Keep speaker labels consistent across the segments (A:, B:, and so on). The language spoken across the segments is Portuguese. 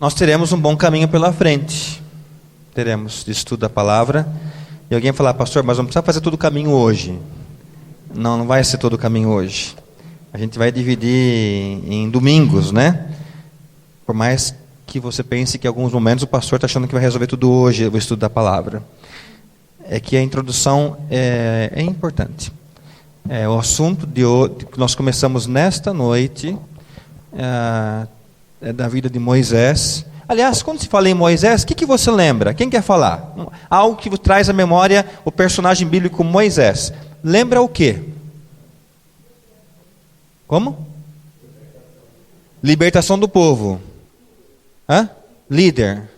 A: nós teremos um bom caminho pela frente. Teremos de estudo da palavra. E alguém falar, pastor, mas não precisa fazer todo o caminho hoje. Não, não vai ser todo o caminho hoje. A gente vai dividir em domingos, né? Por mais que você pense que em alguns momentos o pastor está achando que vai resolver tudo hoje, o estudo da palavra. É que a introdução é importante. O assunto de hoje, que nós começamos nesta noite, é da vida de Moisés. Aliás, quando se fala em Moisés, o que você lembra? Quem quer falar? Algo que traz à memória o personagem bíblico Moisés. Lembra o quê? Como? Libertação do povo. Líder.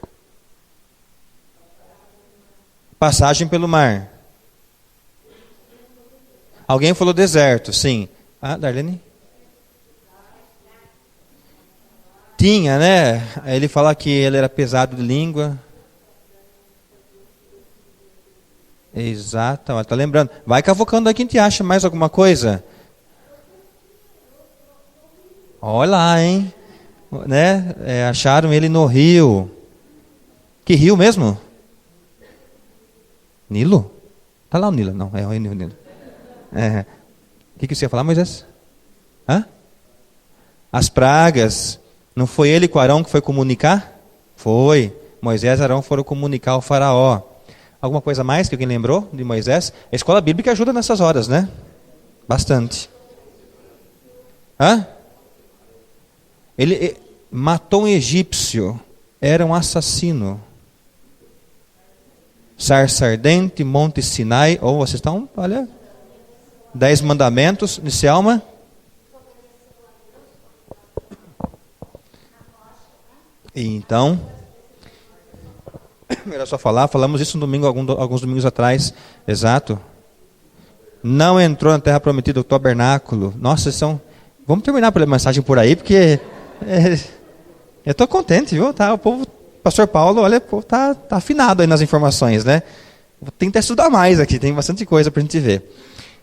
A: Passagem pelo mar. Alguém falou deserto, sim. Darlene? Tinha, né? Ele fala que ele era pesado de língua. Exato, está lembrando. Vai cavocando aqui, a gente acha mais alguma coisa. Olha lá, hein? Né? Acharam ele no rio. Que rio mesmo? Nilo? Está lá o Nilo. Não, é o Nilo. O que você ia falar, Moisés? As pragas. Não foi ele com Arão que foi comunicar? Foi. Moisés e Arão foram comunicar ao faraó. Alguma coisa mais que alguém lembrou de Moisés? A escola bíblica ajuda nessas horas, né? Bastante. Ele matou um egípcio. Era um assassino. Sarça ardente, Monte Sinai. Vocês estão, olha... 10 mandamentos, disse Alma. Então, era só falar, falamos isso no domingo, alguns domingos atrás, exato. Não entrou na terra prometida, o tabernáculo. Nossa, vamos terminar a mensagem por aí, porque eu estou contente, viu? O povo, pastor Paulo, olha, tá afinado aí nas informações, né? Vou tentar estudar mais aqui, tem bastante coisa para a gente ver.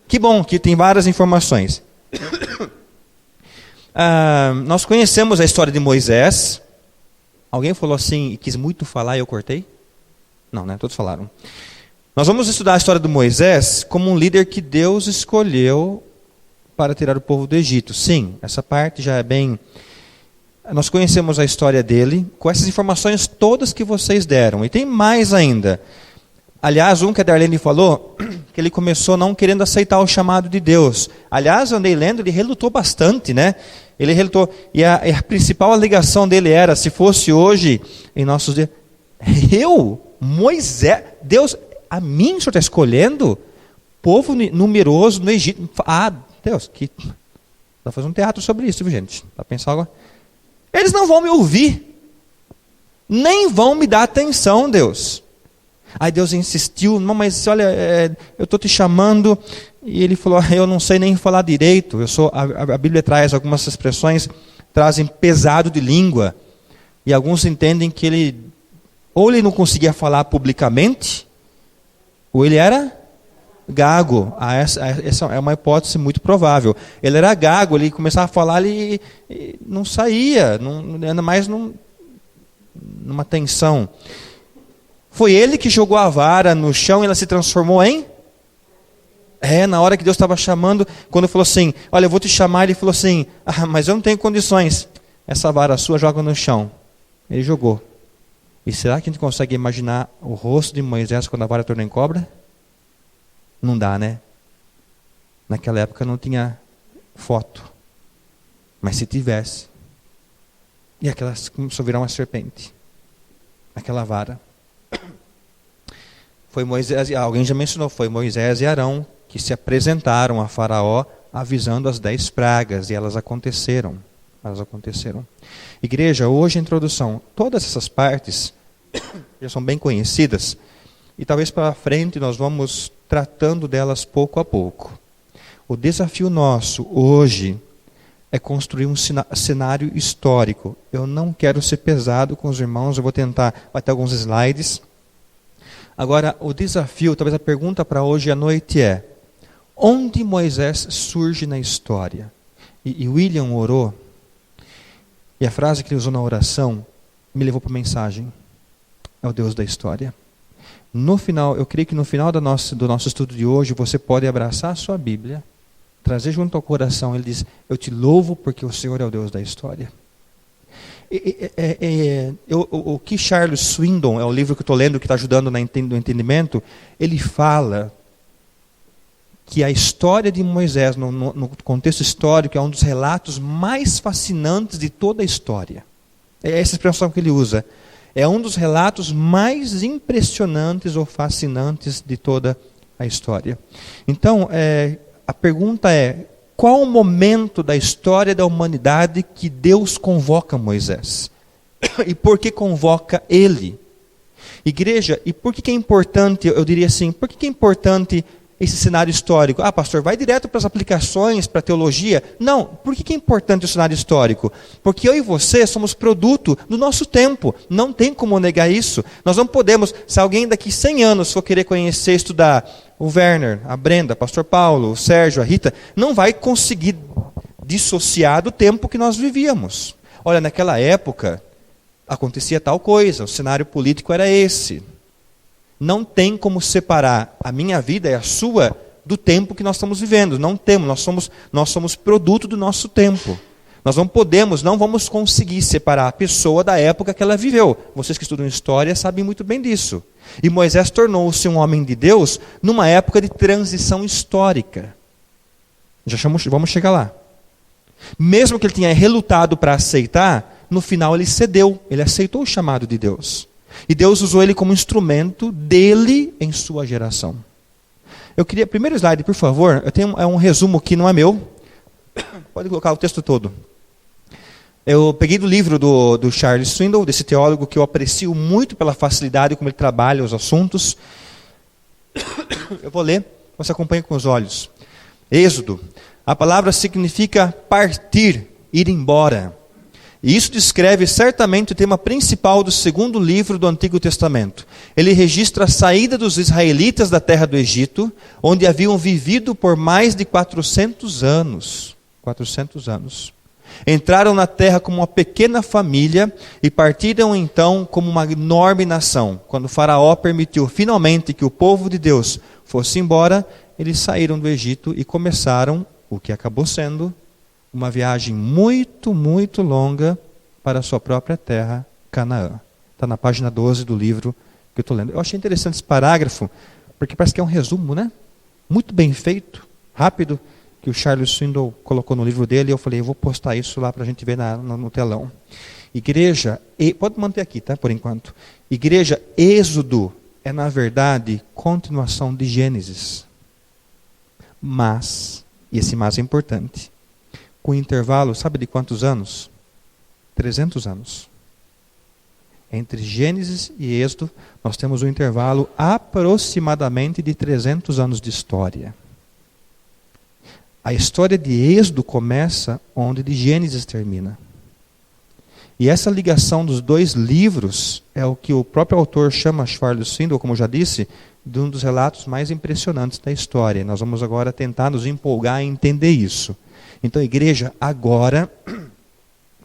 A: Que bom que tem várias informações. Nós conhecemos a história de Moisés. Alguém falou assim e quis muito falar e eu cortei? Não, né? Todos falaram. Nós vamos estudar a história de Moisés como um líder que Deus escolheu para tirar o povo do Egito. Sim, essa parte já é bem... Nós conhecemos a história dele com essas informações todas que vocês deram. E tem mais ainda. Aliás, que a Darlene falou, que ele começou não querendo aceitar o chamado de Deus. Aliás, eu andei lendo, ele relutou bastante, né? Ele relutou. E a principal alegação dele era, se fosse hoje, em nossos dias, Moisés, Deus, a mim o Senhor está escolhendo? Povo numeroso no Egito. Deus, vai fazer um teatro sobre isso, viu, gente? Para pensar agora. Eles não vão me ouvir. Nem vão me dar atenção, Deus. Aí Deus insistiu, não, mas olha, eu estou te chamando, e ele falou, eu não sei nem falar direito, a Bíblia traz algumas expressões, trazem pesado de língua, e alguns entendem que ou ele não conseguia falar publicamente, ou ele era gago. Essa é uma hipótese muito provável. Ele era gago, ele começava a falar, ele não saía, ainda mais numa tensão. Foi ele que jogou a vara no chão e ela se transformou em? Na hora que Deus estava chamando, quando falou assim, olha, eu vou te chamar, ele falou assim, mas eu não tenho condições. Essa vara sua joga no chão. Ele jogou. E será que a gente consegue imaginar o rosto de Moisés quando a vara tornou em cobra? Não dá, né? Naquela época não tinha foto. Mas se tivesse. E aquela começou a virar uma serpente. Aquela vara. Foi Moisés, alguém já mencionou, foi Moisés e Arão que se apresentaram a Faraó avisando as 10 pragas, e elas aconteceram. Igreja, hoje a introdução, todas essas partes já são bem conhecidas, e talvez para frente nós vamos tratando delas pouco a pouco. O desafio nosso hoje é construir um cenário histórico. Eu não quero ser pesado com os irmãos, eu vou tentar, vai ter alguns slides. Agora, o desafio, talvez a pergunta para hoje à noite é, onde Moisés surge na história? E William orou, e a frase que ele usou na oração me levou para a mensagem. É o Deus da história. No final, eu creio que no final do nosso estudo de hoje, você pode abraçar a sua Bíblia, trazer junto ao coração, ele diz, eu te louvo porque o Senhor é o Deus da história. O que Charles Swindoll, é o livro que eu estou lendo, que está ajudando no entendimento, ele fala que a história de Moisés, no contexto histórico, é um dos relatos mais fascinantes de toda a história. É essa expressão que ele usa. É um dos relatos mais impressionantes ou fascinantes de toda a história. Então, a pergunta é, qual o momento da história da humanidade que Deus convoca Moisés? E por que convoca ele? Igreja, e por que é importante, eu diria assim, por que é importante esse cenário histórico? Ah, pastor, vai direto para as aplicações, para a teologia. Não, por que é importante o cenário histórico? Porque eu e você somos produto do nosso tempo. Não tem como negar isso. Nós não podemos, se alguém daqui 100 anos for querer conhecer, estudar o Werner, a Brenda, o pastor Paulo, o Sérgio, a Rita, não vai conseguir dissociar do tempo que nós vivíamos. Olha, naquela época acontecia tal coisa, o cenário político era esse. Não tem como separar a minha vida e a sua do tempo que nós estamos vivendo. Não temos, nós somos produto do nosso tempo. Nós não vamos conseguir separar a pessoa da época que ela viveu. Vocês que estudam história sabem muito bem disso. E Moisés tornou-se um homem de Deus numa época de transição histórica. Vamos chegar lá. Mesmo que ele tenha relutado para aceitar, no final ele cedeu, ele aceitou o chamado de Deus. E Deus usou ele como instrumento dele em sua geração. Eu queria, primeiro slide, por favor, eu tenho um resumo que não é meu. Pode colocar o texto todo. Eu peguei do livro do Charles Swindoll, desse teólogo que eu aprecio muito pela facilidade como ele trabalha os assuntos. Eu vou ler, você acompanha com os olhos. Êxodo. A palavra significa partir, ir embora. E isso descreve certamente o tema principal do segundo livro do Antigo Testamento. Ele registra a saída dos israelitas da terra do Egito, onde haviam vivido por mais de 400 anos. 400 anos. Entraram na terra como uma pequena família e partiram então como uma enorme nação. Quando o faraó permitiu finalmente que o povo de Deus fosse embora, eles saíram do Egito e começaram o que acabou sendo uma viagem muito, muito longa para a sua própria terra, Canaã. Está na página 12 do livro que eu estou lendo. Eu achei interessante esse parágrafo, porque parece que é um resumo, né? Muito bem feito, rápido, que o Charles Swindoll colocou no livro dele, e eu falei, eu vou postar isso lá para a gente ver no telão. Igreja, pode manter aqui, tá? Por enquanto. Igreja, Êxodo é, na verdade, continuação de Gênesis. Mas, e esse mas é importante, com intervalo, sabe de quantos anos? 300 anos. Entre Gênesis e Êxodo, nós temos um intervalo aproximadamente de 300 anos de história. A história de Êxodo começa onde de Gênesis termina. E essa ligação dos dois livros é o que o próprio autor chama, Charles Swindoll, como eu já disse, de um dos relatos mais impressionantes da história. Nós vamos agora tentar nos empolgar em entender isso. Então, igreja, agora,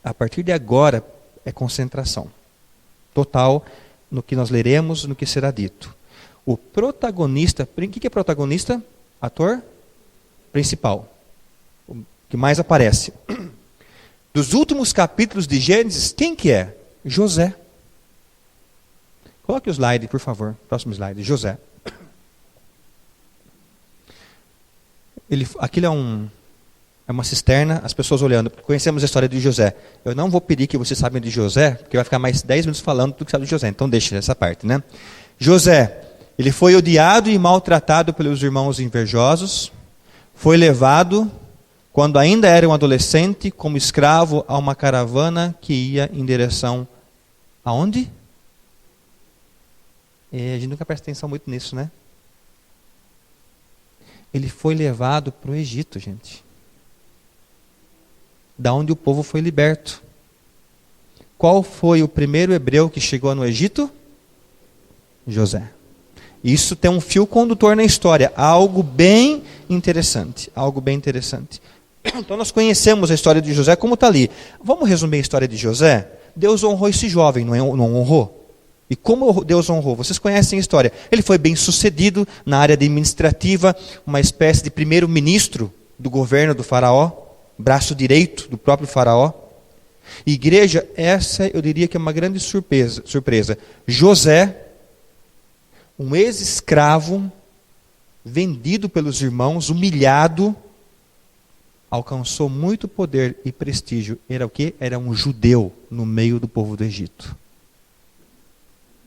A: a partir de agora, é concentração total no que nós leremos, no que será dito. O protagonista, o que é protagonista? Ator principal, o que mais aparece. Dos últimos capítulos de Gênesis, quem que é? José. Coloque o slide, por favor. Próximo slide. José. Aquilo é uma cisterna, as pessoas olhando. Conhecemos a história de José. Eu não vou pedir que vocês saibam de José, porque vai ficar mais 10 minutos falando do que sabe de José. Então deixa essa parte, né? José, ele foi odiado e maltratado pelos irmãos invejosos. Foi levado, quando ainda era um adolescente, como escravo a uma caravana que ia em direção aonde? A gente nunca presta atenção muito nisso, né? Ele foi levado para o Egito, gente. Da onde o povo foi liberto. Qual foi o primeiro hebreu que chegou no Egito? José. Isso tem um fio condutor na história, algo bem interessante, algo bem interessante. Então nós conhecemos a história de José como está ali. Vamos resumir a história de José? Deus honrou esse jovem, não honrou? E como Deus honrou? Vocês conhecem a história. Ele foi bem sucedido na área administrativa, uma espécie de primeiro-ministro do governo do faraó, braço direito do próprio faraó. Igreja, essa eu diria que é uma grande surpresa. José, um ex-escravo, vendido pelos irmãos, humilhado, alcançou muito poder e prestígio. Era o quê? Era um judeu no meio do povo do Egito.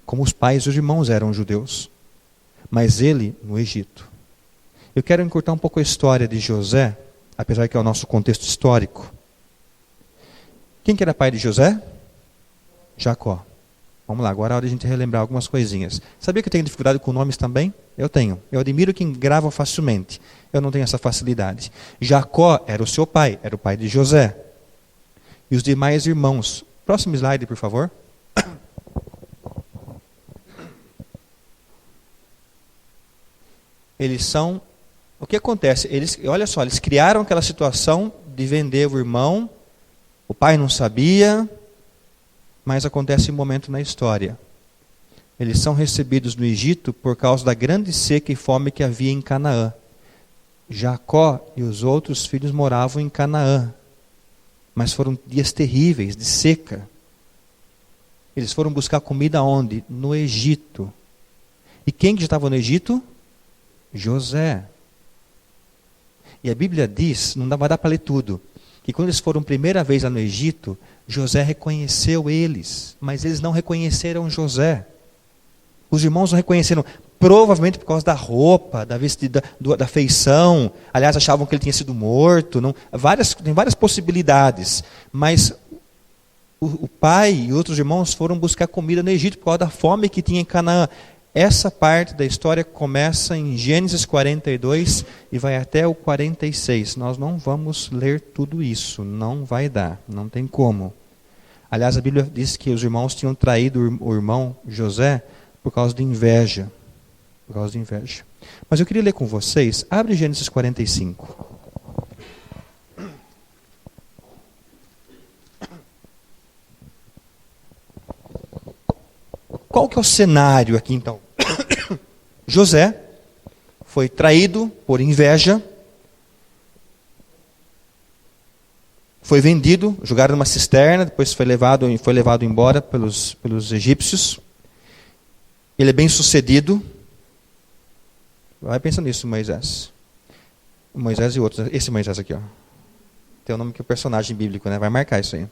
A: Como os pais e os irmãos eram judeus. Mas ele no Egito. Eu quero encurtar um pouco a história de José, apesar que é o nosso contexto histórico. Quem que era pai de José? Jacó. Vamos lá, agora é hora de a gente relembrar algumas coisinhas. Sabia que eu tenho dificuldade com nomes também? Eu tenho. Eu admiro quem grava facilmente. Eu não tenho essa facilidade. Jacó era o seu pai, era o pai de José. E os demais irmãos. Próximo slide, por favor. Eles são... O que acontece? Olha só, eles criaram aquela situação de vender o irmão. O pai não sabia, mas acontece um momento na história. Eles são recebidos no Egito por causa da grande seca e fome que havia em Canaã. Jacó e os outros filhos moravam em Canaã, mas foram dias terríveis, de seca. Eles foram buscar comida onde? No Egito. E quem que estava no Egito? José. E a Bíblia diz, não vai dar para ler tudo, que quando eles foram primeira vez lá no Egito, José reconheceu eles, mas eles não reconheceram José. Os irmãos não reconheceram, provavelmente por causa da roupa, da vestida, da feição. Aliás, achavam que ele tinha sido morto. Tem várias possibilidades. Mas o pai e outros irmãos foram buscar comida no Egito por causa da fome que tinha em Canaã. Essa parte da história começa em Gênesis 42 e vai até o 46. Nós não vamos ler tudo isso, não vai dar, não tem como. Aliás, a Bíblia diz que os irmãos tinham traído o irmão José por causa de inveja. Por causa de inveja. Mas eu queria ler com vocês, abre Gênesis 45. Qual que é o cenário aqui então? José foi traído por inveja, foi vendido, jogaram numa cisterna, depois foi levado embora pelos egípcios. Ele é bem sucedido. Vai pensando nisso, Moisés. Moisés e outros. Esse Moisés aqui, ó. Tem o nome que é o personagem bíblico, né? Vai marcar isso aí.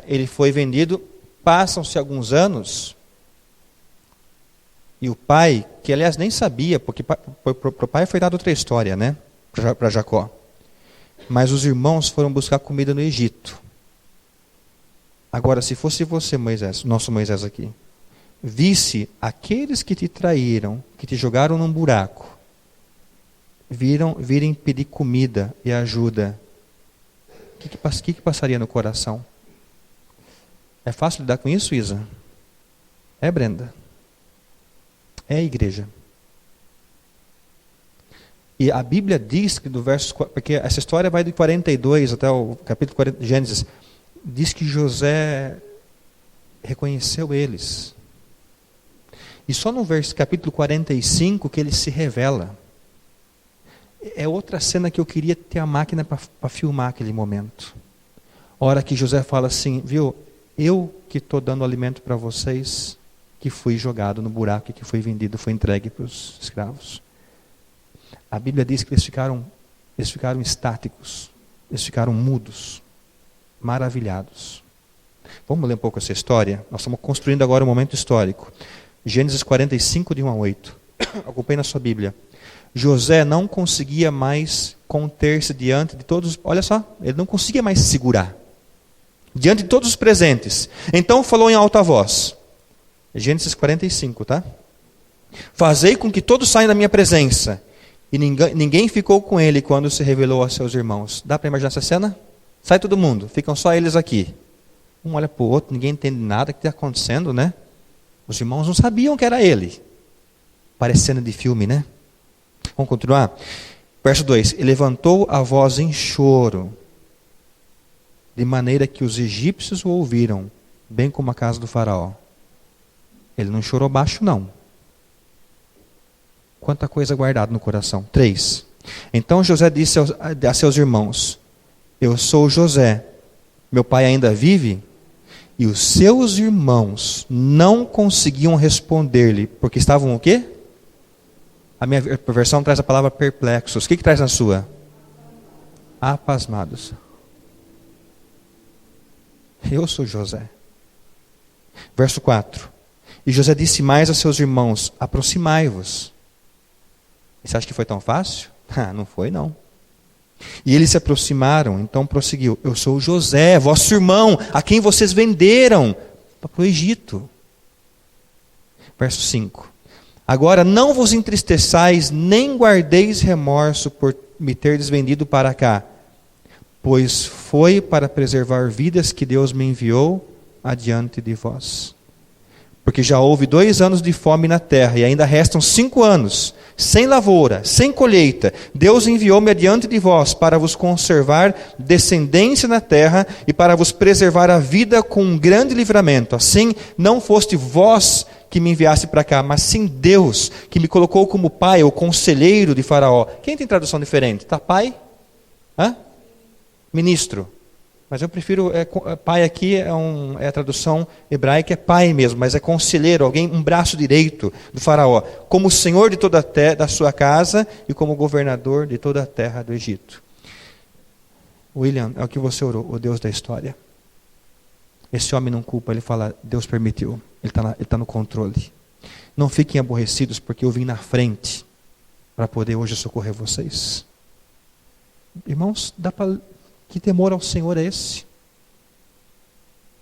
A: Ele foi vendido. Passam-se alguns anos, e o pai, que aliás nem sabia, porque para o pai foi dada outra história, né? Para Jacó. Mas os irmãos foram buscar comida no Egito. Agora, se fosse você, Moisés, nosso Moisés aqui, visse aqueles que te traíram, que te jogaram num buraco, virem pedir comida e ajuda, o que passaria no coração? É fácil lidar com isso, Isa? É, Brenda? É, igreja? E a Bíblia diz que do verso... Porque essa história vai de 42 até o capítulo 40 de Gênesis. Diz que José reconheceu eles. E só no capítulo 45 que ele se revela. É outra cena que eu queria ter a máquina para filmar aquele momento. A hora que José fala assim, viu... Eu que estou dando alimento para vocês, que fui jogado no buraco, que foi vendido, foi entregue para os escravos. A Bíblia diz que eles ficaram estáticos, eles ficaram mudos, maravilhados. Vamos ler um pouco essa história? Nós estamos construindo agora um momento histórico. Gênesis 45, de 1 a 8. Acompanhe na sua Bíblia. José não conseguia mais conter-se diante de todos. Olha só, ele não conseguia mais se segurar. Diante de todos os presentes. Então falou em alta voz. Gênesis 45, tá? Fazei com que todos saiam da minha presença. E ninguém ficou com ele quando se revelou a seus irmãos. Dá para imaginar essa cena? Sai todo mundo, ficam só eles aqui. Um olha para o outro, ninguém entende nada que está acontecendo, né? Os irmãos não sabiam que era ele. Parece cena de filme, né? Vamos continuar? Verso 2. E levantou a voz em choro. de maneira que os egípcios o ouviram, bem como a casa do faraó. Ele não chorou baixo, não. Quanta coisa guardada no coração. 3. Então José disse a seus irmãos: eu sou José, meu pai ainda vive? E os seus irmãos não conseguiam responder-lhe, porque estavam o quê? A minha versão traz a palavra perplexos. O que traz na sua? Apasmados. Eu sou José. Verso 4. E José disse mais a seus irmãos: aproximai-vos. E você acha que foi tão fácil? Não foi, não. E eles se aproximaram, então prosseguiu: eu sou José, vosso irmão, a quem vocês venderam para o Egito. Verso 5. Agora não vos entristeçais, nem guardeis remorso por me terdes vendido para cá, pois foi para preservar vidas que Deus me enviou adiante de vós. Porque já houve 2 anos de fome na terra, e ainda restam 5 anos, sem lavoura, sem colheita. Deus enviou-me adiante de vós, para vos conservar descendência na terra, e para vos preservar a vida com um grande livramento. Assim, não foste vós que me enviaste para cá, mas sim Deus, que me colocou como pai, ou conselheiro de Faraó. Quem tem tradução diferente? Está pai? Ministro. Mas eu prefiro, pai aqui é a tradução hebraica, é pai mesmo, mas é conselheiro, alguém, um braço direito do faraó, como senhor de toda a terra, da sua casa, e como governador de toda a terra do Egito. William, é o que você orou, o Deus da história. Esse homem não culpa, ele fala: Deus permitiu, ele está no controle. Não fiquem aborrecidos, porque eu vim na frente, para poder hoje socorrer vocês. Irmãos, que temor ao Senhor é esse?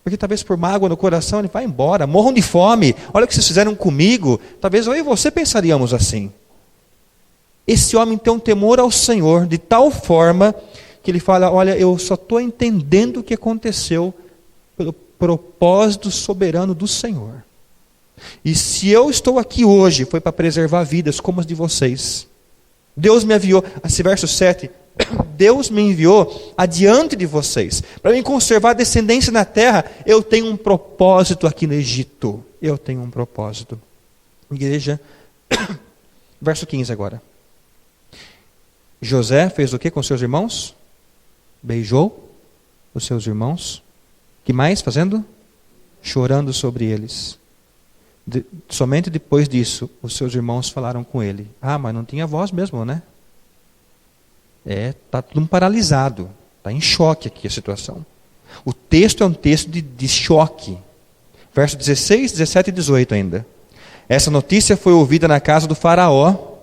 A: Porque talvez por mágoa no coração ele vai embora, morram de fome, olha o que vocês fizeram comigo. Talvez eu e você pensaríamos assim. Esse homem tem um temor ao Senhor de tal forma que ele fala: olha, eu só estou entendendo o que aconteceu pelo propósito soberano do Senhor. E se eu estou aqui hoje, foi para preservar vidas como as de vocês. Deus me enviou, esse verso 7, Deus me enviou adiante de vocês, para me conservar a descendência na terra. Eu tenho um propósito aqui no Egito. Eu tenho um propósito. Igreja, verso 15 agora. José fez o que com seus irmãos? Beijou os seus irmãos. Que mais fazendo? Chorando sobre eles. Somente depois disso, os seus irmãos falaram com ele: mas não tinha voz mesmo, né? Está tudo paralisado. Está em choque aqui a situação. O texto é um texto de choque. Verso 16, 17 e 18 ainda. Essa notícia foi ouvida na casa do faraó.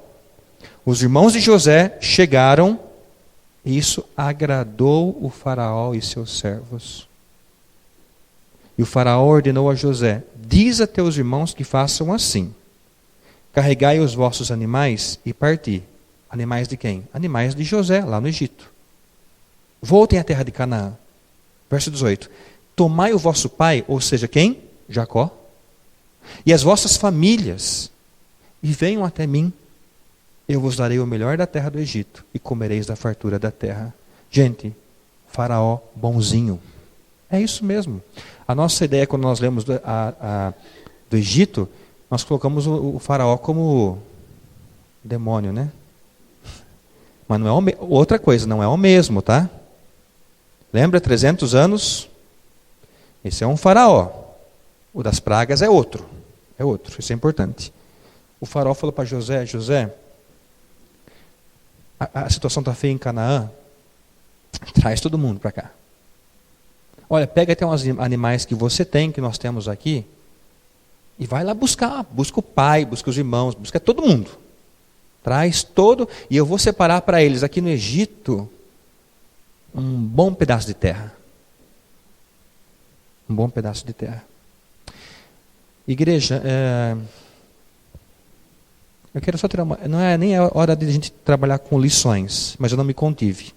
A: Os irmãos de José chegaram. E isso agradou o faraó e seus servos. E o faraó ordenou a José: diz a teus irmãos que façam assim: carregai os vossos animais e parti. Animais de quem? Animais de José, lá no Egito. Voltem à terra de Canaã. Verso 18. Tomai o vosso pai, ou seja, quem? Jacó. E as vossas famílias, e venham até mim. Eu vos darei o melhor da terra do Egito, e comereis da fartura da terra. Gente, faraó bonzinho. É isso mesmo. A nossa ideia, quando nós lemos do Egito, nós colocamos o faraó como demônio, né? Mas não é outra coisa, não é o mesmo, tá? Lembra, 300 anos? Esse é um faraó. O das pragas é outro. É outro, isso é importante. O faraó falou para José: José, a situação está feia em Canaã, traz todo mundo para cá. Olha, pega até uns animais que você tem, que nós temos aqui, e vai lá buscar. Busca o pai, busca os irmãos, busca todo mundo. Traz todo, e eu vou separar para eles aqui no Egito um bom pedaço de terra. Um bom pedaço de terra. Igreja, eu quero só tirar não é nem a hora de a gente trabalhar com lições, mas eu não me contive.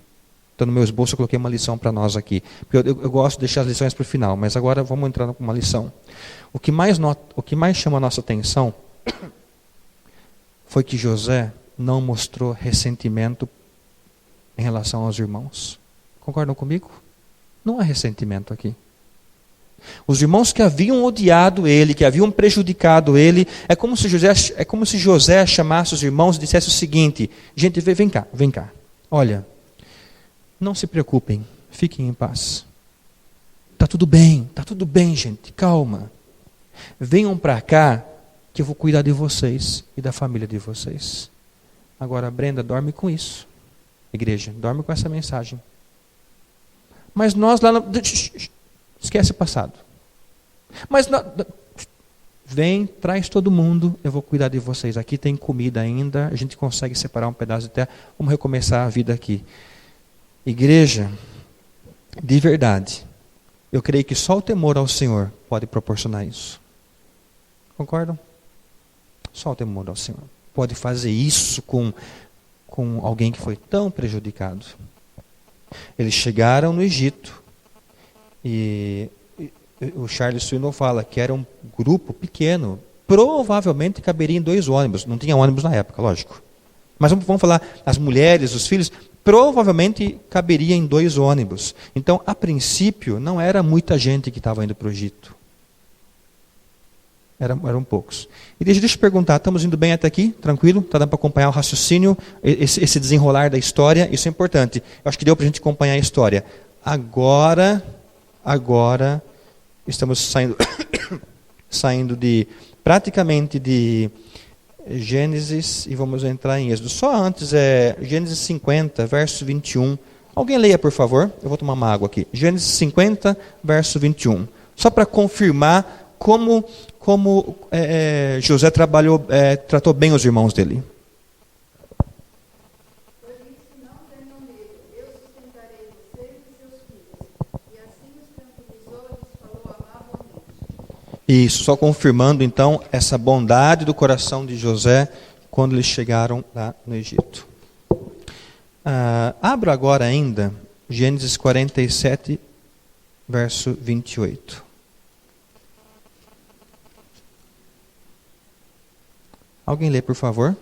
A: Então no meu esboço eu coloquei uma lição para nós aqui. Porque eu gosto de deixar as lições para o final, mas agora vamos entrar com uma lição. O que mais chama a nossa atenção foi que José não mostrou ressentimento em relação aos irmãos. Concordam comigo? Não há ressentimento aqui. Os irmãos que haviam odiado ele, que haviam prejudicado ele, é como se José chamasse os irmãos e dissesse o seguinte: gente, vem cá. Olha, não se preocupem, fiquem em paz. Está tudo bem, gente, calma. Venham para cá que eu vou cuidar de vocês e da família de vocês. Agora, Brenda, dorme com isso. Igreja, dorme com essa mensagem. Mas nós lá... Esquece o passado. Mas vem, traz todo mundo, eu vou cuidar de vocês. Aqui tem comida ainda, a gente consegue separar um pedaço de terra, vamos recomeçar a vida aqui. Igreja, de verdade, eu creio que só o temor ao Senhor pode proporcionar isso. Concordam? Só o temor ao Senhor pode fazer isso com alguém que foi tão prejudicado. Eles chegaram no Egito e o Charles Swindoll fala que era um grupo pequeno, provavelmente caberia em 2 ônibus. Não tinha ônibus na época, lógico. Mas vamos falar, as mulheres, os filhos, provavelmente caberia em 2 ônibus. Então, a princípio, não era muita gente que estava indo para o Egito. Eram poucos. E deixa eu te perguntar, estamos indo bem até aqui? Tranquilo? Está dando para acompanhar o raciocínio, esse desenrolar da história? Isso é importante. Eu acho que deu para a gente acompanhar a história. Agora estamos saindo praticamente de Gênesis e vamos entrar em Êxodo. Só antes é Gênesis 50, verso 21. Alguém leia, por favor? Eu vou tomar uma água aqui. Gênesis 50, verso 21. Só para confirmar como José tratou bem os irmãos dele. Isso, só confirmando então essa bondade do coração de José quando eles chegaram lá no Egito. Abro agora ainda Gênesis 47, verso 28. Alguém lê, por favor?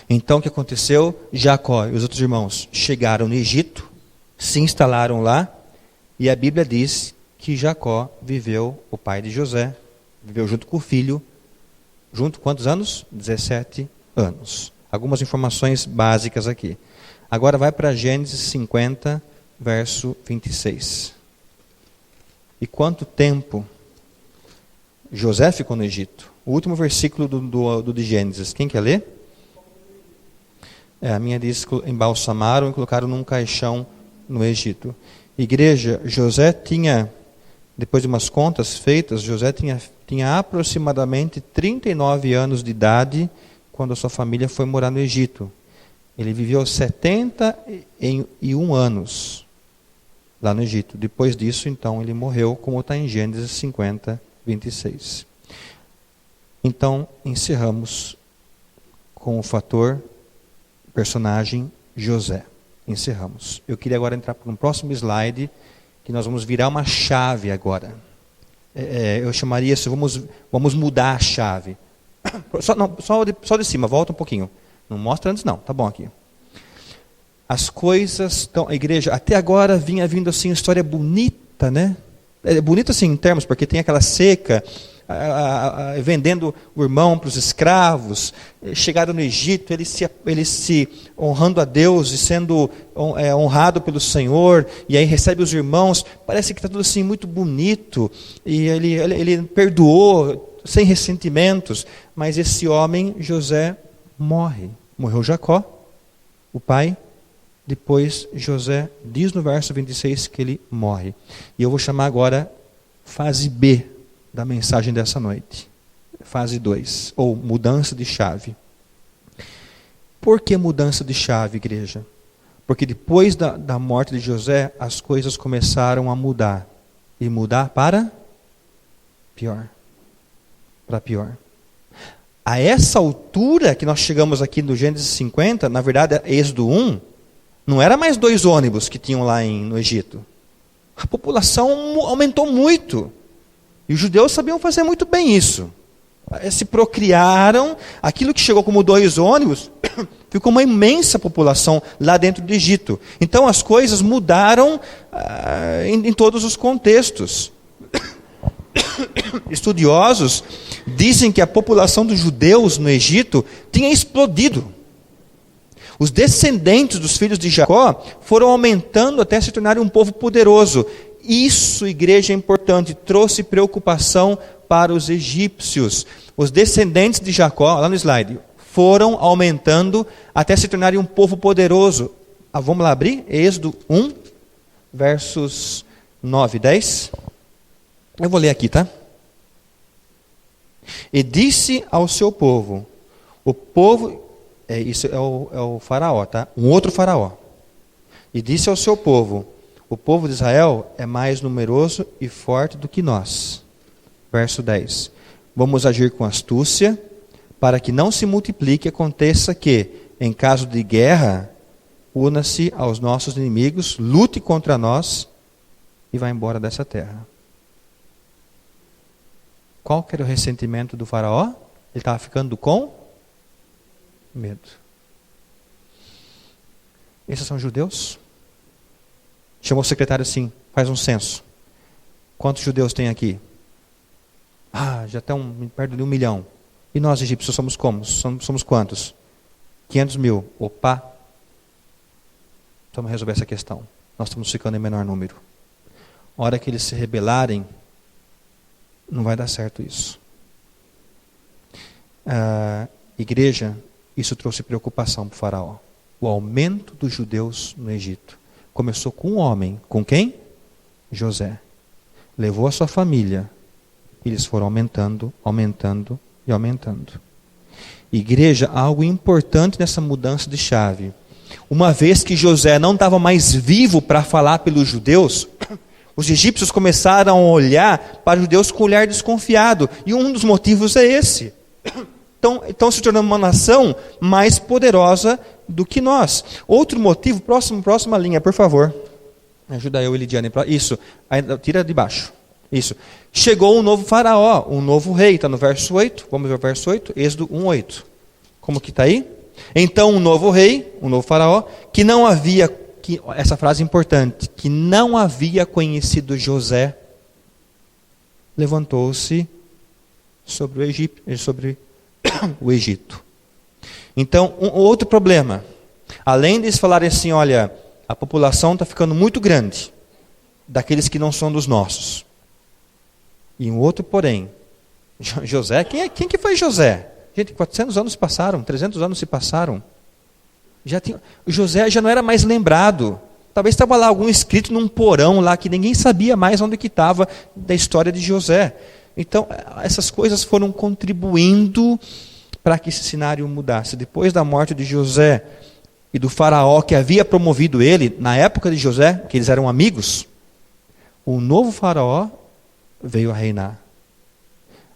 A: Então o que aconteceu? Jacó e os outros irmãos chegaram no Egito, se instalaram lá, e a Bíblia diz que Jacó viveu, o pai de José, viveu junto com o filho, junto quantos anos? 17 anos. Algumas informações básicas aqui. Agora vai para Gênesis 50, verso 26. E quanto tempo José ficou no Egito? O último versículo do de Gênesis. Quem quer ler? A minha diz que embalsamaram e colocaram num caixão no Egito. Igreja, José tinha, depois de umas contas feitas, José tinha aproximadamente 39 anos de idade quando a sua família foi morar no Egito. Ele viveu 71 anos lá no Egito. Depois disso, então, ele morreu, como está em Gênesis 50, 26. Então, encerramos com o fator personagem José. Encerramos. Eu queria agora entrar para um próximo slide, que nós vamos virar uma chave agora. Eu chamaria isso, vamos mudar a chave. Só de cima, volta um pouquinho. Não mostra antes não, tá bom aqui. As coisas estão, a igreja, até agora vinha vindo assim, história bonita, né? É bonita assim em termos, porque tem aquela seca, vendendo o irmão para os escravos, chegaram no Egito, ele se honrando a Deus e sendo honrado pelo Senhor, e aí recebe os irmãos, parece que está tudo assim muito bonito, e ele perdoou, sem ressentimentos, mas esse homem, José, morreu Jacó, o pai, depois José diz no verso 26 que ele morre, e eu vou chamar agora fase B da mensagem dessa noite. Fase 2, ou mudança de chave. Por que mudança de chave, igreja? Porque depois da morte de José, as coisas começaram a mudar. E mudar para pior. Para pior. A essa altura que nós chegamos aqui no Gênesis 50, na verdade, Êxodo 1, não era mais 2 ônibus que tinham lá no Egito. A população aumentou muito. E os judeus sabiam fazer muito bem isso. Se procriaram, aquilo que chegou como 2 ônibus, ficou uma imensa população lá dentro do Egito. Então as coisas mudaram em todos os contextos. Estudiosos dizem que a população dos judeus no Egito tinha explodido. Os descendentes dos filhos de Jacó foram aumentando até se tornarem um povo poderoso. Isso, igreja, é importante, trouxe preocupação para os egípcios. Os descendentes de Jacó, lá no slide, foram aumentando até se tornarem um povo poderoso. Vamos lá abrir? Êxodo 1, versos 9 e 10. Eu vou ler aqui, tá? E disse ao seu povo, o povo, isso é o faraó, tá? Um outro faraó. E disse ao seu povo, o povo de Israel é mais numeroso e forte do que nós. Verso 10. Vamos agir com astúcia, para que não se multiplique, aconteça que, em caso de guerra, una-se aos nossos inimigos, lute contra nós e vá embora dessa terra. Qual que era o ressentimento do faraó? Ele estava ficando com medo. Esses são judeus? Chamou o secretário assim, faz um censo. Quantos judeus tem aqui? Já estão perto de 1 milhão. E nós, egípcios, somos como? Somos quantos? 500 mil. Opa! Vamos resolver essa questão. Nós estamos ficando em menor número. A hora que eles se rebelarem, não vai dar certo isso. Igreja, isso trouxe preocupação para o faraó. O aumento dos judeus no Egito. Começou com um homem. Com quem? José. Levou a sua família. Eles foram aumentando, aumentando e aumentando. Igreja, algo importante nessa mudança de chave. Uma vez que José não estava mais vivo para falar pelos judeus, os egípcios começaram a olhar para os judeus com um olhar desconfiado. E um dos motivos é esse. Estão se tornando uma nação mais poderosa do que nós. Outro motivo, próxima linha, por favor. Ajuda eu, Elidiane. Isso, tira de baixo. Isso. Chegou um novo faraó, um novo rei. Está no verso 8. Vamos ver o verso 8. Êxodo 1:8. Como que está aí? Então um novo rei, um novo faraó, que não havia, essa frase é importante, que não havia conhecido José, levantou-se sobre o Egito. Então, outro problema. Além deles falarem assim, olha, a população está ficando muito grande, daqueles que não são dos nossos. E um outro, porém, José, quem que foi José? Gente, 400 anos se passaram, 300 anos se passaram. José já não era mais lembrado. Talvez estava lá algum escrito num porão lá, que ninguém sabia mais onde que estava da história de José. Então, essas coisas foram contribuindo para que esse cenário mudasse. Depois da morte de José e do faraó que havia promovido ele, na época de José, que eles eram amigos, o novo faraó veio a reinar.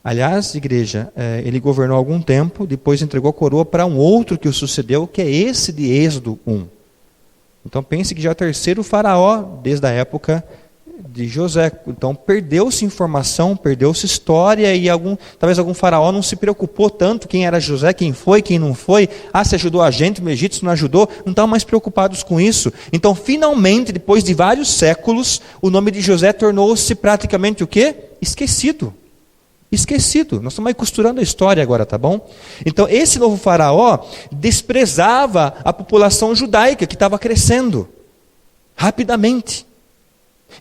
A: Aliás, igreja, ele governou algum tempo, depois entregou a coroa para um outro que o sucedeu, que é esse de Êxodo 1. Então pense que já é o terceiro faraó desde a época de José. Então perdeu-se informação, perdeu-se história e talvez algum faraó não se preocupou tanto quem era José, quem foi, quem não foi. Se ajudou a gente no Egito, se não ajudou, não estavam mais preocupados com isso. Então finalmente, depois de vários séculos, o nome de José tornou-se praticamente o quê? Esquecido. Esquecido. Nós estamos aí costurando a história agora, tá bom? Então esse novo faraó desprezava a população judaica que estava crescendo rapidamente.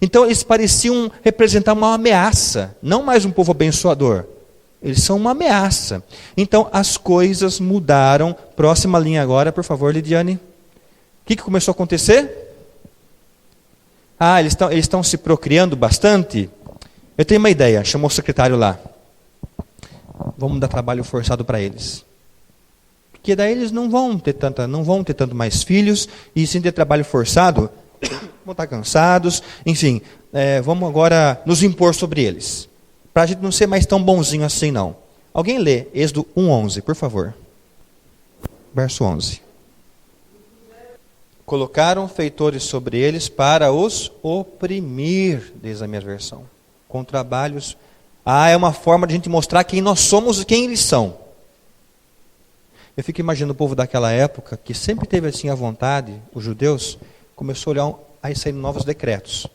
A: Então eles pareciam representar uma ameaça, não mais um povo abençoador. Eles são uma ameaça. Então as coisas mudaram. Próxima linha agora, por favor, Lidiane. O que começou a acontecer? Eles estão se procriando bastante. Eu tenho uma ideia, chamou o secretário lá. Vamos dar trabalho forçado para eles. Porque daí eles não vão ter tanto mais filhos, e sem ter trabalho forçado, vão estar cansados, enfim, vamos agora nos impor sobre eles. Para a gente não ser mais tão bonzinho assim, não. Alguém lê Êxodo 1:11, por favor. Verso 11. Colocaram feitores sobre eles para os oprimir, diz a minha versão, com trabalhos É uma forma de a gente mostrar quem nós somos e quem eles são. Eu fico imaginando o povo daquela época, que sempre teve assim a vontade, os judeus, começou a olhar, aí saíram novos decretos.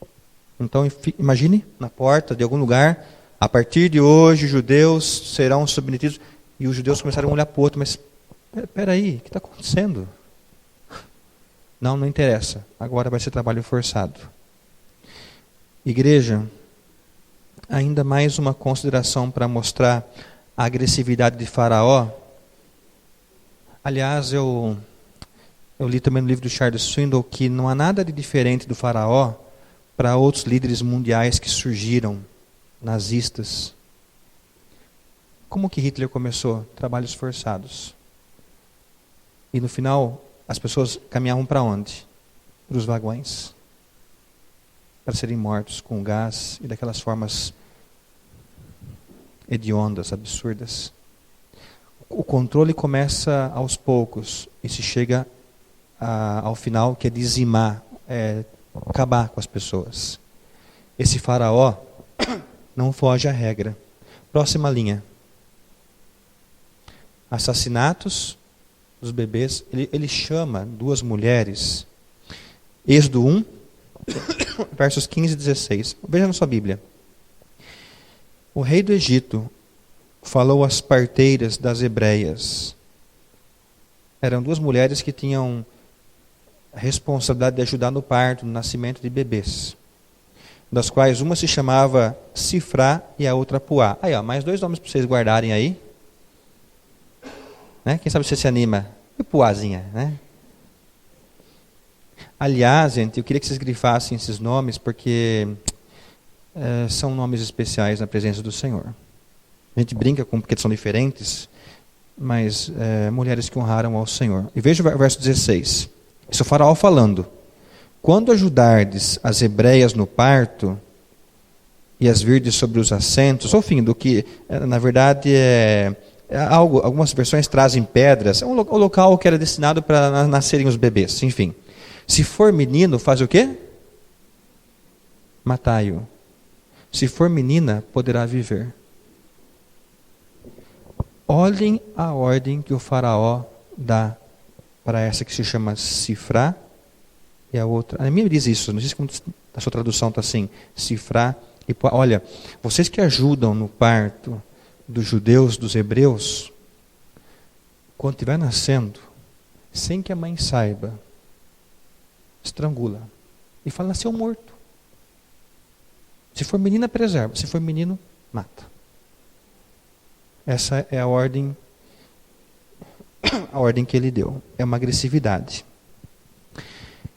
A: Então imagine na porta de algum lugar, a partir de hoje os judeus serão submetidos, e os judeus começaram a olhar para o outro, mas espera aí, o que está acontecendo? Não interessa, agora vai ser trabalho forçado. Igreja, ainda mais uma consideração para mostrar a agressividade de Faraó. Aliás, eu li também no livro do Charles Swindoll que não há nada de diferente do Faraó para outros líderes mundiais que surgiram, nazistas. Como que Hitler começou? Trabalhos forçados. E no final, as pessoas caminhavam para onde? Para os vagões. Para serem mortos com gás e daquelas formas hediondas, absurdas. O controle começa aos poucos e se chega ao final, que é dizimar, acabar com as pessoas. Esse faraó não foge à regra. Próxima linha. Assassinatos dos bebês. Ele chama duas mulheres. Êxodo 1, versos 15 e 16. Veja na sua Bíblia. O rei do Egito falou às parteiras das hebreias. Eram duas mulheres que tinham a responsabilidade de ajudar no parto, no nascimento de bebês. Das quais uma se chamava Sifrá e a outra Puá. Aí, mais dois nomes para vocês guardarem aí. Né? Quem sabe você se anima? E Puázinha, né? Aliás, gente, eu queria que vocês grifassem esses nomes, porque são nomes especiais na presença do Senhor. A gente brinca porque são diferentes, mas mulheres que honraram ao Senhor. E veja o verso 16. Isso é o faraó falando. Quando ajudardes as hebreias no parto, e as virdes sobre os assentos, ou fim, do que, na verdade, algumas versões trazem pedras, é um local que era destinado para nascerem os bebês, enfim. Se for menino, faz o quê? Matai-o. Se for menina, poderá viver. Olhem a ordem que o faraó dá para essa que se chama Sifrá e a outra. A minha diz isso, não sei se a sua tradução está assim, Sifrá e Puá. Olha, vocês que ajudam no parto dos judeus, dos hebreus, quando estiver nascendo, sem que a mãe saiba, estrangula. E fala, nasceu morto. Se for menina, preserva. Se for menino, mata. Essa é a ordem que ele deu. É uma agressividade.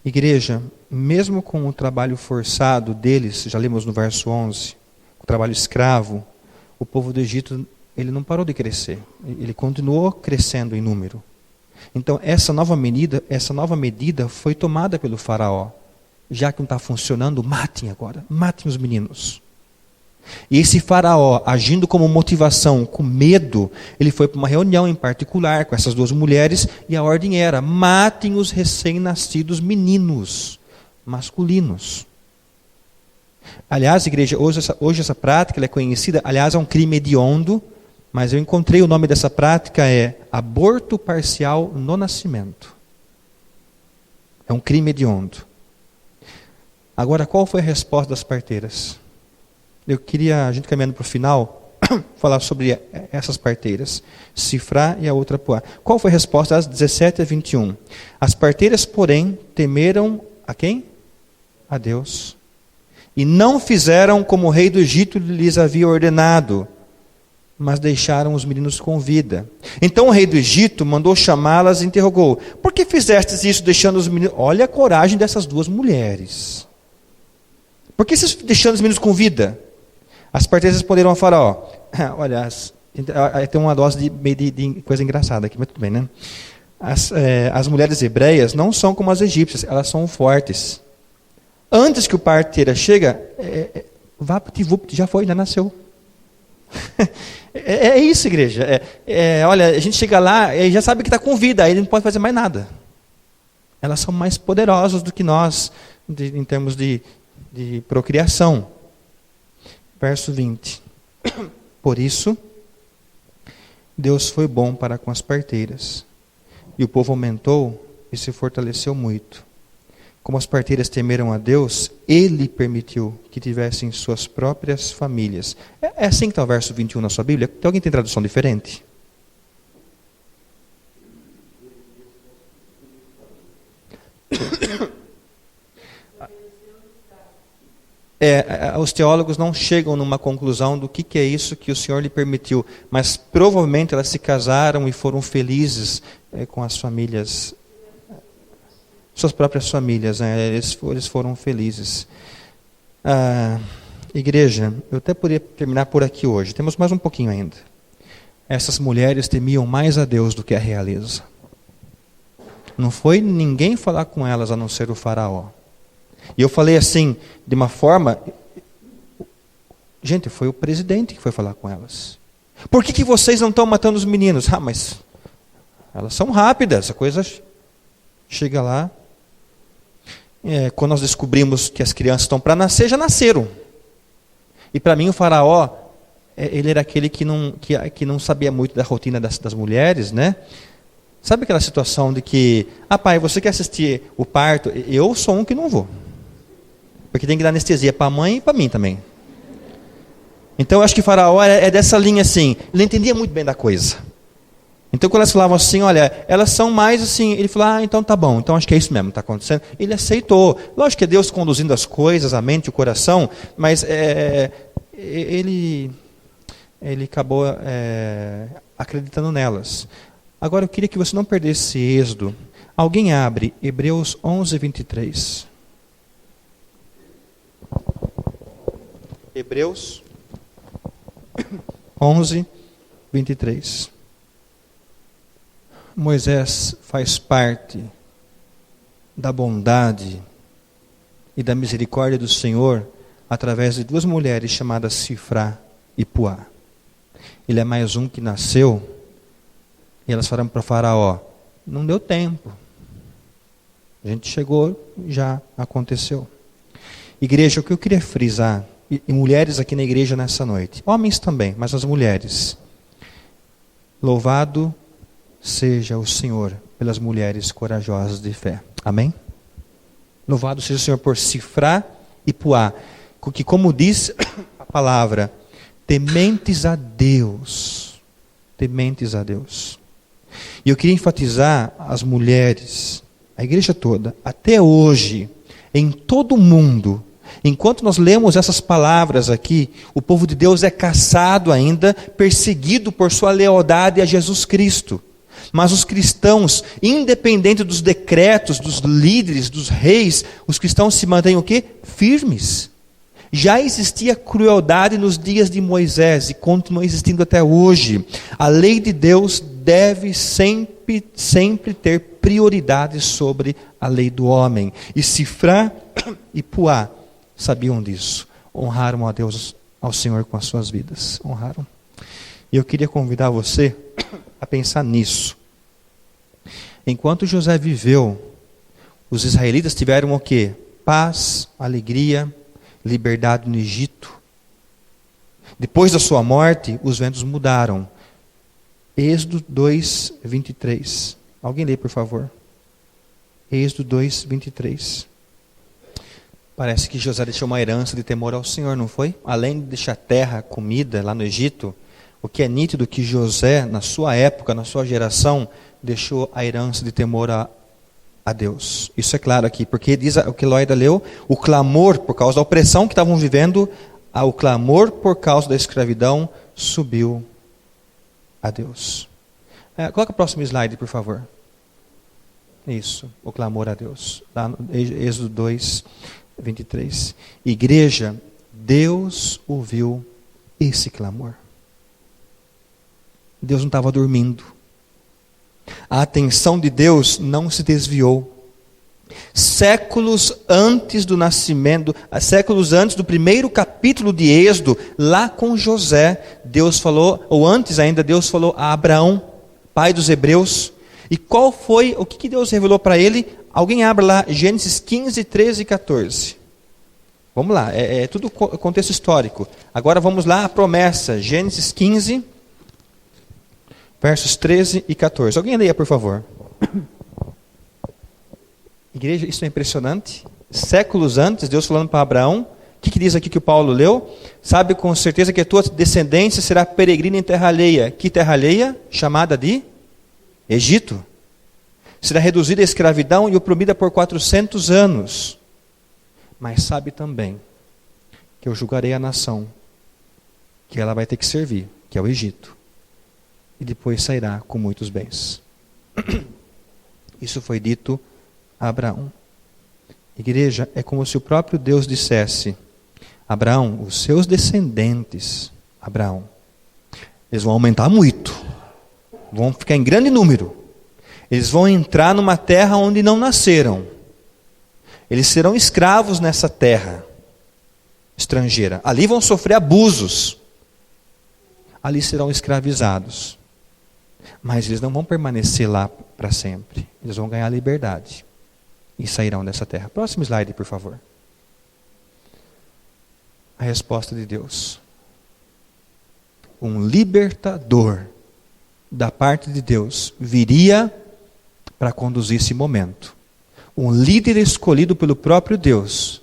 A: Igreja, mesmo com o trabalho forçado deles, já lemos no verso 11, o trabalho escravo, o povo do Egito, ele não parou de crescer. Ele continuou crescendo em número. Então, essa nova medida foi tomada pelo faraó. Já que não está funcionando, matem agora. Matem os meninos. E esse faraó, agindo como motivação, com medo, ele foi para uma reunião em particular com essas duas mulheres, e a ordem era, matem os recém-nascidos meninos, masculinos. Aliás, igreja, hoje essa prática ela é conhecida, aliás, é um crime hediondo, mas eu encontrei o nome dessa prática, é aborto parcial no nascimento. É um crime hediondo. Agora, qual foi a resposta das parteiras? Eu queria, a gente caminhando para o final, falar sobre essas parteiras, Sifrá e a outra Puá. Qual foi a resposta das 17 a 21? As parteiras, porém, temeram a quem? A Deus. E não fizeram como o rei do Egito lhes havia ordenado, mas deixaram os meninos com vida. Então o rei do Egito mandou chamá-las e interrogou, por que fizestes isso deixando os meninos? Olha a coragem dessas duas mulheres. Por que vocês deixando os meninos com vida? As parteiras responderam ao faraó. Olha, tem uma dose de coisa engraçada aqui, mas tudo bem, né? As mulheres hebreias não são como as egípcias, elas são fortes. Antes que o parteira chega, vapt-vupt, já foi, já nasceu. É isso, igreja. Olha, a gente chega lá e já sabe que está com vida, aí não pode fazer mais nada. Elas são mais poderosas do que nós, em termos de procriação. Verso 20. Por isso, Deus foi bom para com as parteiras, e o povo aumentou e se fortaleceu muito. Como as parteiras temeram a Deus, Ele permitiu que tivessem suas próprias famílias. É assim que está o verso 21 na sua Bíblia? Tem alguém que tem tradução diferente? Os teólogos não chegam numa conclusão do que é isso que o Senhor lhe permitiu, mas provavelmente elas se casaram e foram felizes com as famílias, suas próprias famílias, eles foram felizes. Igreja, eu até poderia terminar por aqui hoje, temos mais um pouquinho ainda. Essas mulheres temiam mais a Deus do que a realeza. Não foi ninguém falar com elas a não ser o faraó. E eu falei assim, de uma forma... Gente, foi o presidente que foi falar com elas. Por que vocês não estão matando os meninos? Mas elas são rápidas, essa coisa chega lá. Quando nós descobrimos que as crianças estão para nascer, já nasceram. E para mim o faraó, ele era aquele que não sabia muito da rotina das mulheres, né? Sabe aquela situação de que, pai, você quer assistir o parto? Eu sou um que não vou. Porque tem que dar anestesia para a mãe e para mim também. Então eu acho que Faraó é dessa linha assim. Ele entendia muito bem da coisa. Então quando elas falavam assim, olha, elas são mais assim. Ele falou, então tá bom. Então acho que é isso mesmo que está acontecendo. Ele aceitou. Lógico que é Deus conduzindo as coisas, a mente e o coração. Mas ele acabou acreditando nelas. Agora eu queria que você não perdesse esse êxodo. Alguém abre Hebreus 11, 23. Hebreus 11, 23. Moisés faz parte da bondade e da misericórdia do Senhor através de duas mulheres chamadas Sifrá e Puá. Ele é mais um que nasceu e elas falaram para o faraó, não deu tempo. A gente chegou, já aconteceu. Igreja, o que eu queria frisar, e mulheres aqui na igreja nessa noite, homens também, mas as mulheres, louvado seja o Senhor pelas mulheres corajosas de fé. Amém? Louvado seja o Senhor por Sifrá e Puá, que como diz a palavra, tementes a Deus. Tementes a Deus. E eu queria enfatizar as mulheres, a igreja toda, até hoje, em todo o mundo, enquanto nós lemos essas palavras aqui, o povo de Deus é caçado ainda, perseguido por sua lealdade a Jesus Cristo. Mas os cristãos, independente dos decretos, dos líderes, dos reis, os cristãos se mantêm o quê? Firmes. Já existia crueldade nos dias de Moisés e continua existindo até hoje. A lei de Deus deve sempre ter prioridade sobre a lei do homem. E Sifrá e Puá sabiam disso. Honraram a Deus, ao Senhor com as suas vidas. Honraram. E eu queria convidar você a pensar nisso. Enquanto José viveu, os israelitas tiveram o quê? Paz, alegria, liberdade no Egito. Depois da sua morte, os ventos mudaram. Êxodo 2, 23. Alguém lê, por favor. Êxodo 2, 23. Parece que José deixou uma herança de temor ao Senhor, não foi? Além de deixar terra, comida lá no Egito, o que é nítido que José, na sua época, na sua geração, deixou a herança de temor a Deus. Isso é claro aqui, porque diz o que Loida leu, o clamor por causa da opressão que estavam vivendo, o clamor por causa da escravidão subiu a Deus. Coloca o próximo slide, por favor. Isso, o clamor a Deus. Lá no Êxodo 2, 23. Igreja, Deus ouviu esse clamor. Deus não estava dormindo. A atenção de Deus não se desviou. Séculos antes do nascimento, séculos antes do primeiro capítulo de Êxodo, lá com José, Deus falou, ou antes ainda, Deus falou a Abraão, pai dos hebreus. E qual foi, o que Deus revelou para ele? Alguém abre lá, Gênesis 15, 13 e 14. Vamos lá, é tudo contexto histórico. Agora vamos lá, a promessa, Gênesis 15, versos 13 e 14. Alguém leia, por favor. Igreja, isso é impressionante. Séculos antes, Deus falando para Abraão, o que diz aqui que o Paulo leu? Sabe com certeza que a tua descendência será peregrina em terra alheia. Que terra alheia? Chamada de Egito. Será reduzida à escravidão e oprimida por 400 anos. Mas sabe também que eu julgarei a nação que ela vai ter que servir, que é o Egito. E depois sairá com muitos bens. Isso foi dito a Abraão. Igreja, é como se o próprio Deus dissesse: Abraão, os seus descendentes, Abraão, eles vão aumentar muito, vão ficar em grande número, eles vão entrar numa terra onde não nasceram, eles serão escravos nessa terra estrangeira, ali vão sofrer abusos, ali serão escravizados, mas eles não vão permanecer lá para sempre, eles vão ganhar liberdade e sairão dessa terra. Próximo slide, por favor. A resposta de Deus: um libertador da parte de Deus viria para conduzir esse momento. Um líder escolhido pelo próprio Deus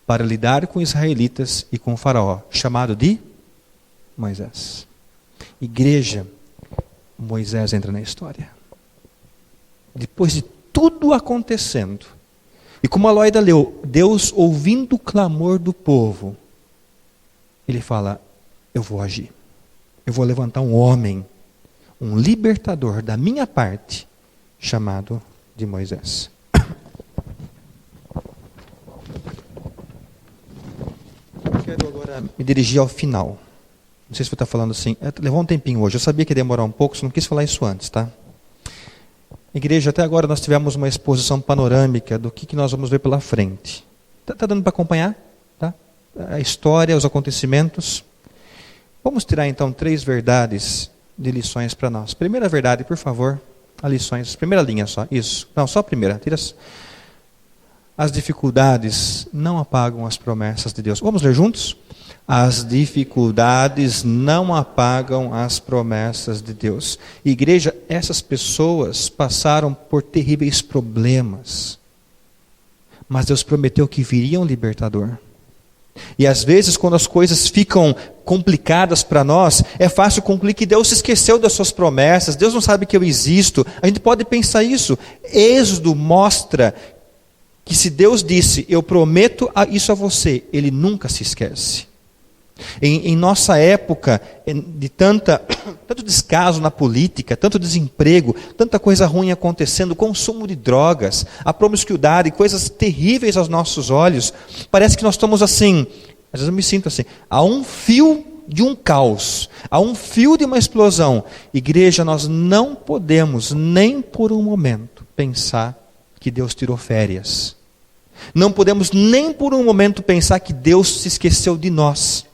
A: para lidar com os israelitas e com o faraó, chamado de Moisés. Igreja, Moisés entra na história. Depois de tudo acontecendo, e como a Loida leu, Deus ouvindo o clamor do povo, Ele fala: eu vou agir, eu vou levantar um homem, um libertador da minha parte, chamado de Moisés. Eu quero agora me dirigir ao final. Não sei se você está falando assim, levou um tempinho hoje, eu sabia que ia demorar um pouco, só não quis falar isso antes, tá? Igreja, até agora nós tivemos uma exposição panorâmica do que nós vamos ver pela frente. Está dando para acompanhar? Tá? A história, os acontecimentos. Vamos tirar então 3 verdades de lições para nós. Primeira verdade, por favor, as lições. Primeira linha só, isso. Não, só a primeira. Tira as dificuldades não apagam as promessas de Deus. Vamos ler juntos? As dificuldades não apagam as promessas de Deus. Igreja, essas pessoas passaram por terríveis problemas, mas Deus prometeu que viria um libertador. E às vezes, quando as coisas ficam complicadas para nós, é fácil concluir que Deus se esqueceu das suas promessas, Deus não sabe que eu existo. A gente pode pensar isso. Êxodo mostra que se Deus disse: eu prometo isso a você, Ele nunca se esquece. Em nossa época, de tanto descaso na política, tanto desemprego, tanta coisa ruim acontecendo, consumo de drogas, a promiscuidade, coisas terríveis aos nossos olhos, parece que nós estamos assim, às vezes eu me sinto assim, a um fio de um caos, a um fio de uma explosão. Igreja, nós não podemos nem por um momento pensar que Deus tirou férias. Não podemos nem por um momento pensar que Deus se esqueceu de nós.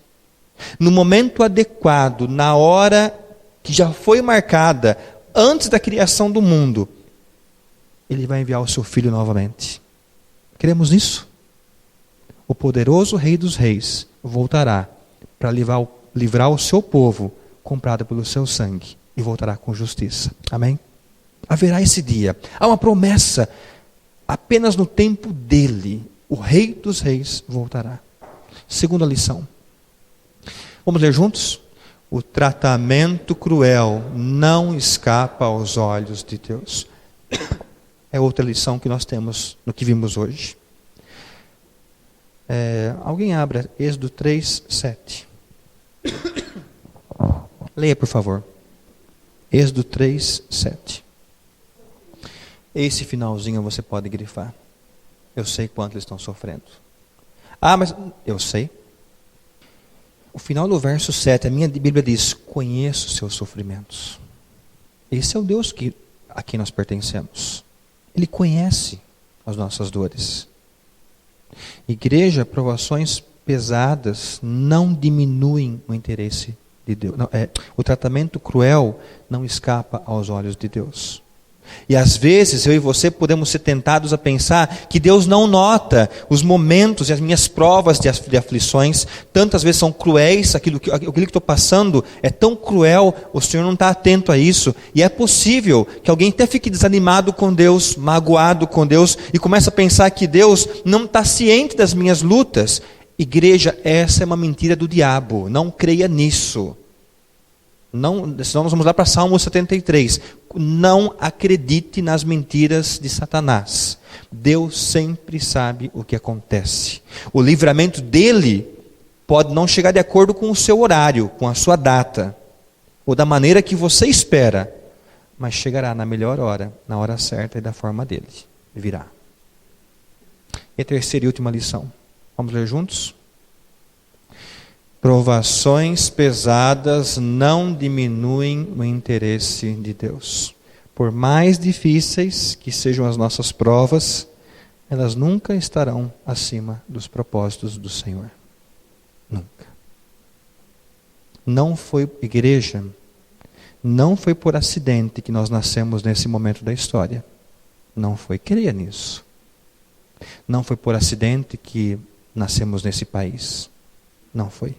A: No momento adequado, na hora que já foi marcada, antes da criação do mundo, Ele vai enviar o seu Filho novamente. Cremos nisso? O poderoso Rei dos Reis voltará para livrar o seu povo, comprado pelo seu sangue, e voltará com justiça. Amém? Haverá esse dia. Há uma promessa. Apenas no tempo dele, o Rei dos Reis voltará. Segunda lição. Vamos ler juntos? O tratamento cruel não escapa aos olhos de Deus. É outra lição que nós temos no que vimos hoje. Alguém abra Êxodo 3, 7. Leia, por favor. Êxodo 3, 7. Esse finalzinho você pode grifar. Eu sei quanto eles estão sofrendo. Ah, mas eu sei. O final do verso 7, a minha Bíblia diz: conheço os seus sofrimentos. Esse é o Deus a quem nós pertencemos. Ele conhece as nossas dores. Igreja, provações pesadas não diminuem o interesse de Deus. Não, o tratamento cruel não escapa aos olhos de Deus. E às vezes eu e você podemos ser tentados a pensar que Deus não nota os momentos e as minhas provas de aflições. Tantas vezes são cruéis, aquilo que estou passando é tão cruel, o Senhor não está atento a isso. E é possível que alguém até fique desanimado com Deus, magoado com Deus, e comece a pensar que Deus não está ciente das minhas lutas. Igreja, essa é uma mentira do diabo, não creia nisso. Não, senão nós vamos lá para Salmo 73. Não acredite nas mentiras de Satanás. Deus sempre sabe o que acontece. O livramento dele pode não chegar de acordo com o seu horário, com a sua data, ou da maneira que você espera, mas chegará na melhor hora, na hora certa e da forma dele. Virá. E a terceira e última lição. Vamos ler juntos? Provações pesadas não diminuem o interesse de Deus. Por mais difíceis que sejam as nossas provas, elas nunca estarão acima dos propósitos do Senhor. Nunca. Não foi, igreja, não foi por acidente que nós nascemos nesse momento da história. Não foi, creia nisso. Não foi por acidente que nascemos nesse país. Não foi.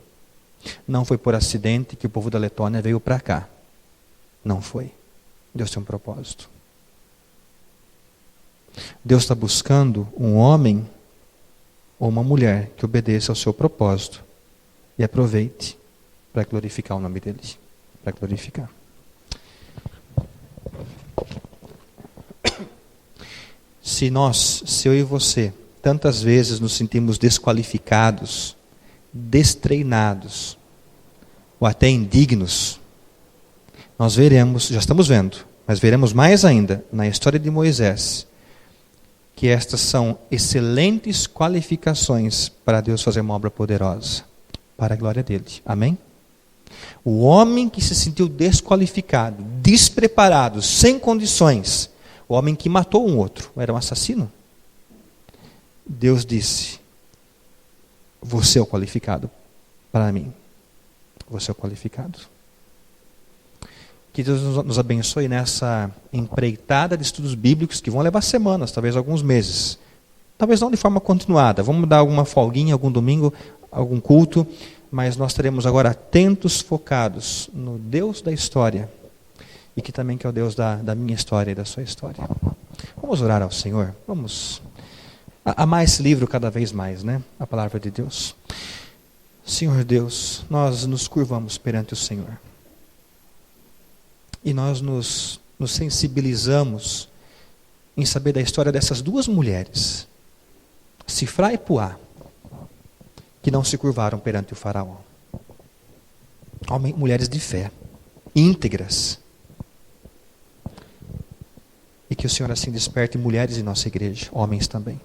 A: Não foi por acidente que o povo da Letônia veio para cá. Não foi. Deus tem um propósito. Deus está buscando um homem ou uma mulher que obedeça ao seu propósito e aproveite para glorificar o nome dele. Para glorificar. Se eu e você, tantas vezes nos sentimos desqualificados, destreinados ou até indignos, nós veremos, já estamos vendo, mas veremos mais ainda na história de Moisés, que estas são excelentes qualificações para Deus fazer uma obra poderosa, para a glória dele. Amém? O homem que se sentiu desqualificado, despreparado, sem condições, o homem que matou um outro, era um assassino, Deus disse: você é o qualificado para mim. Você é o qualificado. Que Deus nos abençoe nessa empreitada de estudos bíblicos que vão levar semanas, talvez alguns meses. Talvez não de forma continuada. Vamos dar alguma folguinha, algum domingo, algum culto. Mas nós estaremos agora atentos, focados no Deus da história. E que também que é o Deus da minha história e da sua história. Vamos orar ao Senhor. Vamos amar esse livro cada vez mais, né? A palavra de Deus. Senhor Deus, nós nos curvamos perante o Senhor. E nós nos sensibilizamos em saber da história dessas duas mulheres, Sifrá e Puá, que não se curvaram perante o faraó. Mulheres de fé, íntegras. E que o Senhor assim desperte mulheres em nossa igreja, homens também.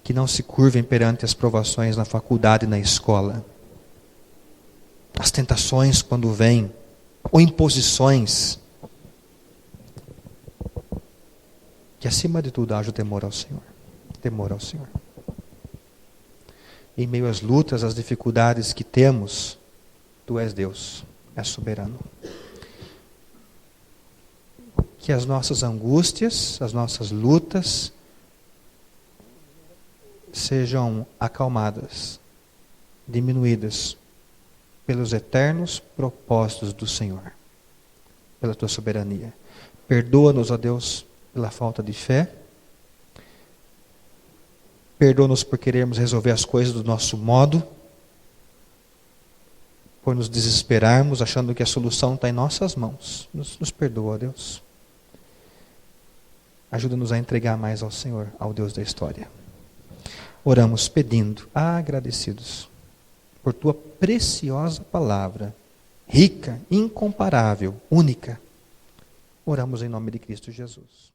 A: Que não se curvem perante as provações na faculdade e na escola. As tentações quando vêm, ou imposições. Que acima de tudo haja o temor ao Senhor. Temor ao Senhor. Em meio às lutas, às dificuldades que temos, Tu és Deus, és soberano. Que as nossas angústias, as nossas lutas, sejam acalmadas, diminuídas pelos eternos propósitos do Senhor, pela Tua soberania. Perdoa-nos, ó Deus, pela falta de fé. Perdoa-nos por querermos resolver as coisas do nosso modo, por nos desesperarmos, achando que a solução está em nossas mãos. Nos perdoa, ó Deus. Ajuda-nos a entregar mais ao Senhor, ao Deus da história. Oramos pedindo, agradecidos, por Tua preciosa palavra, rica, incomparável, única. Oramos em nome de Cristo Jesus.